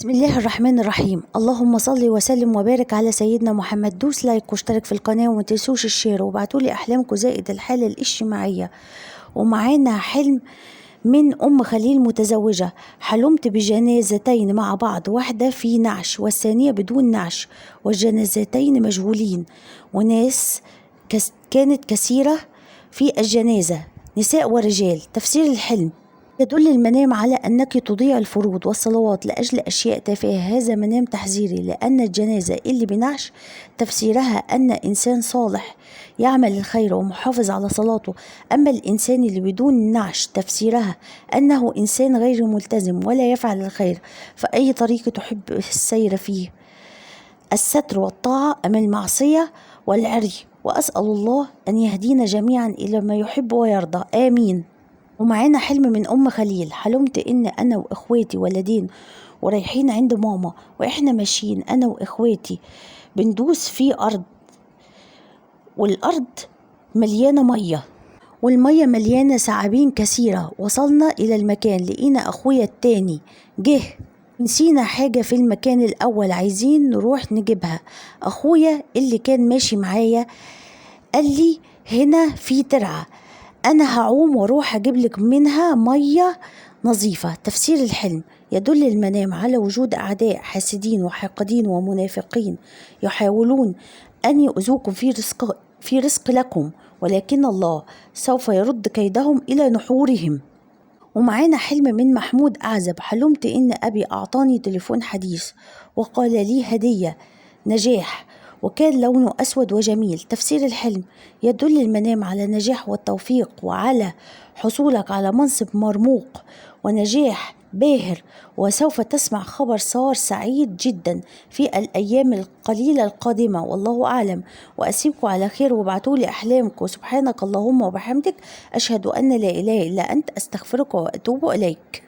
بسم الله الرحمن الرحيم. اللهم صل وسلم وبارك على سيدنا محمد. دوس لايك واشترك في القناة وما تنسوش الشير وابعتولي أحلامكم زائد الحالة الاجتماعية. ومعانا حلم من أم خليل متزوجة. حلمت بجنازتين مع بعض، واحدة في نعش والثانية بدون نعش، والجنازتين مجهولين، وناس كانت كثيرة في الجنازة، نساء ورجال. تفسير الحلم: يدل المنام على أنك تضيع الفروض والصلوات لأجل أشياء تافهة. هذا منام تحذيري، لأن الجنازة اللي بنعش تفسيرها أن إنسان صالح يعمل الخير ومحافظ على صلاته، أما الإنسان اللي بدون نعش تفسيرها أنه إنسان غير ملتزم ولا يفعل الخير، فأي طريق تحب السير فيه، الستر والطاعة أم المعصية والعري. وأسأل الله أن يهدينا جميعا إلى ما يحب ويرضى، آمين. ومعانا حلم من أم خليل. حلمت إن أنا وإخواتي ولدين ورايحين عند ماما، وإحنا ماشيين أنا وإخواتي بندوس في أرض، والأرض مليانة مية، والمية مليانة ثعابين كثيرة. وصلنا إلى المكان، لقينا أخويا التاني جه، نسينا حاجة في المكان الأول عايزين نروح نجيبها. أخويا اللي كان ماشي معايا قال لي هنا في ترعة، أنا هعوم واروح أجيب لك منها مية نظيفة. تفسير الحلم: يدل المنام على وجود أعداء حاسدين وحاقدين ومنافقين يحاولون أن يؤذوكم في رزق لكم، ولكن الله سوف يرد كيدهم إلى نحورهم. ومعانا حلم من محمود أعزب. حلمت إن أبي أعطاني تليفون حديث وقال لي هدية نجاح، وكان لونه أسود وجميل. تفسير الحلم: يدل المنام على النجاح والتوفيق، وعلى حصولك على منصب مرموق ونجاح باهر، وسوف تسمع خبر صار سعيد جدا في الأيام القليلة القادمة، والله أعلم. وأسيبكم على خير، وابعتولي أحلامكم. سبحانك اللهم وبحمدك، أشهد أن لا إله إلا أنت، أستغفرك وأتوب إليك.